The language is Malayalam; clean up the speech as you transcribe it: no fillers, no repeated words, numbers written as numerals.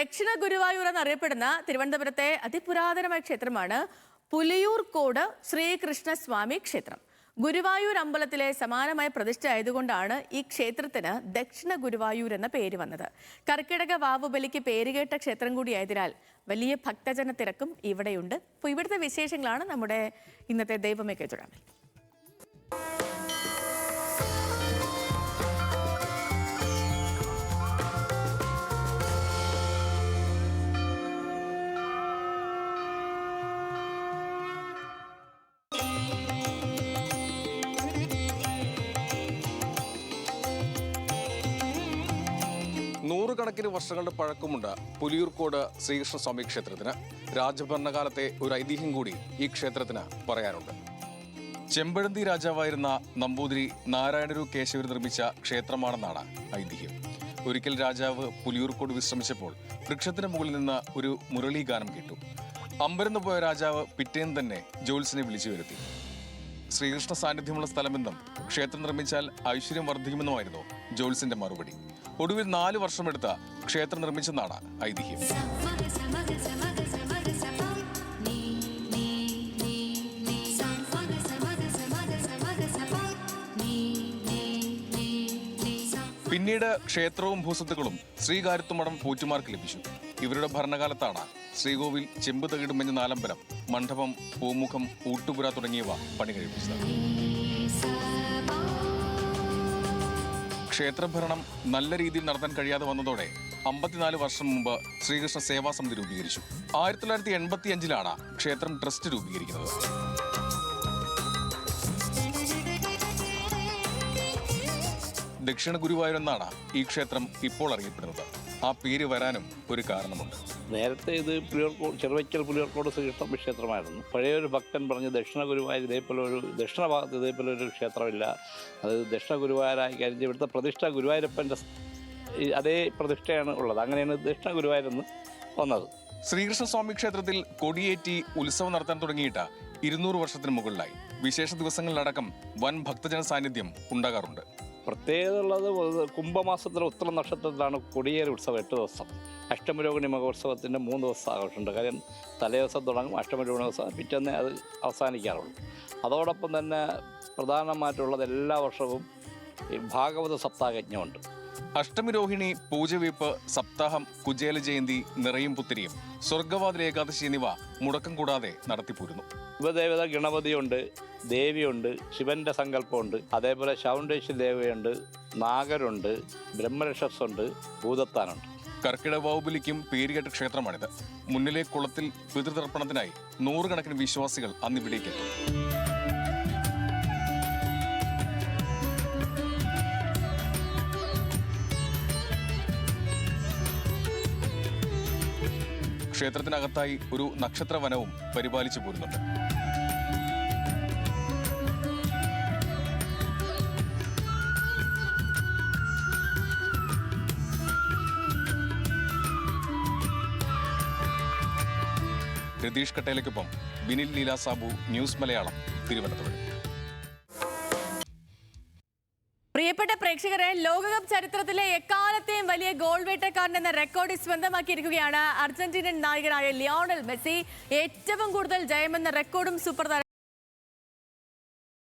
ദക്ഷിണ ഗുരുവായൂർ എന്നറിയപ്പെടുന്ന തിരുവനന്തപുരത്തെ അതിപുരാതനമായ ക്ഷേത്രമാണ് പുലിയൂർക്കോട് ശ്രീകൃഷ്ണസ്വാമി ക്ഷേത്രം. ഗുരുവായൂർ അമ്പലത്തിലെ സമാനമായ പ്രതിഷ്ഠ ആയതുകൊണ്ടാണ് ഈ ക്ഷേത്രത്തിന് ദക്ഷിണ ഗുരുവായൂർ എന്ന പേര് വന്നത്. കർക്കിടക വാവുബലിക്ക് പേരുകേട്ട ക്ഷേത്രം കൂടിയായതിനാൽ വലിയ ഭക്തജന തിരക്കും ഇവിടെയുണ്ട്. അപ്പോൾ ഇവിടുത്തെ വിശേഷങ്ങളാണ് നമ്മുടെ ഇന്നത്തെ ദൈവമേ കേട്ടുരാമൻ. നൂറുകണക്കിന് വർഷങ്ങളുടെ പഴക്കമുണ്ട് പുലിയൂർക്കോട് ശ്രീകൃഷ്ണസ്വാമി ക്ഷേത്രത്തിന്. രാജഭരണകാലത്തെ ഒരു ഐതിഹ്യം കൂടി ഈ ക്ഷേത്രത്തിന് പറയാനുണ്ട്. ചെമ്പഴന്തി രാജാവായിരുന്ന നമ്പൂതിരി നാരായണരു കേശവർ നിർമ്മിച്ച ക്ഷേത്രമാണെന്നാണ് ഐതിഹ്യം. ഒരിക്കൽ രാജാവ് പുലിയൂർക്കോട് വിശ്രമിച്ചപ്പോൾ വൃക്ഷത്തിന് മുകളിൽ നിന്ന് ഒരു മുരളീഗാനം കേട്ടു. അമ്പരന്ന് പോയ രാജാവ് പിറ്റേന്ന് തന്നെ ജ്യോത്സ്യനെ വിളിച്ചു വരുത്തി. ശ്രീകൃഷ്ണ സാന്നിധ്യമുള്ള സ്ഥലമെന്നും ക്ഷേത്രം നിർമ്മിച്ചാൽ ഐശ്വര്യം വർദ്ധിക്കുമെന്നുമായിരുന്നു ജ്യോത്സ്യന്റെ മറുപടി. ഒടുവിൽ 4 വർഷമെടുത്ത ക്ഷേത്രം നിർമ്മിച്ചെന്നാണ് ഐതിഹ്യം. പിന്നീട് ക്ഷേത്രവും ഭൂസ്വത്തുക്കളും ശ്രീകാര്യത്തുമഠം പോറ്റുമാർക്ക് ലഭിച്ചു. ഇവരുടെ ഭരണകാലത്താണ് ശ്രീകോവിൽ, ചെമ്പ് തകിടുമെഞ്ഞ നാലമ്പലം, മണ്ഡപം, പൂമുഖം, ഊട്ടുപുര തുടങ്ങിയവ പണി കഴിപ്പിച്ചത്. ക്ഷേത്രഭരണം നല്ല രീതിയിൽ നടത്താൻ കഴിയാതെ വന്നതോടെ 54 വർഷം മുമ്പ് ശ്രീകൃഷ്ണ സേവാ സമിതി രൂപീകരിച്ചു. 1985-ലാണ് ക്ഷേത്രം ട്രസ്റ്റ് രൂപീകരിക്കുന്നത്. ദക്ഷിണ ഗുരുവായൂർ എന്നാണ് ഈ ക്ഷേത്രം ഇപ്പോൾ അറിയപ്പെടുന്നത്. ആ പേര് വരാനും ഒരു കാരണമുണ്ട്. നേരത്തെ ഇത് ചെറുവയ്ക്കൽ പുലിയൂർക്കോട് ശ്രീകൃഷ്ണ ക്ഷേത്രമായിരുന്നു. പഴയൊരു ഭക്തൻ പറഞ്ഞ് ദക്ഷിണ ഗുരുവായൂർ ദക്ഷിണ ഭാഗത്ത് ഇതേപോലെ ഒരു ക്ഷേത്രമില്ല, അത് ദക്ഷിണ ഗുരുവായൂരായി കഴിഞ്ഞ് ഇവിടുത്തെ പ്രതിഷ്ഠ ഗുരുവായൂരപ്പൻ്റെ അതേ പ്രതിഷ്ഠയാണ് ഉള്ളത്. അങ്ങനെയാണ് ദക്ഷിണ ഗുരുവായൂരെന്ന് വന്നത്. ശ്രീകൃഷ്ണസ്വാമി ക്ഷേത്രത്തിൽ കൊടിയേറ്റി ഉത്സവം നടത്താൻ തുടങ്ങിയിട്ട് 200 വർഷത്തിന് മുകളിലായി. വിശേഷ ദിവസങ്ങളിലടക്കം വൻ ഭക്തജന സാന്നിധ്യം ഉണ്ടാകാറുണ്ട്. പ്രത്യേകത ഉള്ളത് കുംഭമാസത്തിലെ ഉത്തര നക്ഷത്രത്തിലാണ് കൊടിയേറി ഉത്സവം 8 ദിവസം. അഷ്ടമരോഹിണി മഹോത്സവത്തിൻ്റെ 3 ദിവസം ആഘോഷമുണ്ട്. കാര്യം തലേദിവസം തുടങ്ങും, അഷ്ടമരോഹിണി ദിവസം പിറ്റേന്ന് അത് അവസാനിക്കാറുള്ളൂ. അതോടൊപ്പം തന്നെ പ്രധാനമായിട്ടുള്ളത് എല്ലാ വർഷവും ഭാഗവത സപ്താഹയജ്ഞമുണ്ട്. അഷ്ടമിരോഹിണി, പൂജവെയ്പ്പ്, സപ്താഹം, കുചേല ജയന്തി, നിറയും പുത്തിരിയും, സ്വർഗവാതിൽ ഏകാദശി എന്നിവ മുടക്കം കൂടാതെ നടത്തിപ്പോരുന്നു. ഉപദേവത ഗണപതിയുണ്ട്, ദേവിയുണ്ട്, ശിവന്റെ സങ്കല്പമുണ്ട്, അതേപോലെ ശൗണ്ടേശ്വരി ദേവിയുണ്ട്, നാഗരുണ്ട്, ബ്രഹ്മരക്ഷസുണ്ട്, ഭൂതത്താനുണ്ട്. കർക്കിടക വാവുബലിക്കും പേരുകേട്ട ക്ഷേത്രമാണിത്. മുന്നിലെ കുളത്തിൽ പിതൃതർപ്പണത്തിനായി 100 കണക്കിന് വിശ്വാസികൾ അന്നിവിടേക്ക് എത്തും. ക്ഷേത്രത്തിനകത്തായി ഒരു നക്ഷത്രവനവും പരിപാലിച്ചു പോരുന്നുണ്ട്. രതീഷ് കട്ടേലയ്ക്കൊപ്പം വിനിൽ ലീല സാബു, ന്യൂസ് മലയാളം, തിരുവനന്തപുരം. പ്രിയപ്പെട്ട പ്രേക്ഷകരെ, ലോകകപ്പ് ചരിത്രത്തിലെ എക്കാലത്തെയും വലിയ ഗോൾ വേട്ടക്കാരൻ എന്ന റെക്കോർഡ് സ്വന്തമാക്കിയിരിക്കുകയാണ് അർജന്റീനൻ നായകനായ ലിയോണൽ മെസ്സി. ഏറ്റവും കൂടുതൽ ജയമെന്ന റെക്കോർഡും സൂപ്പർ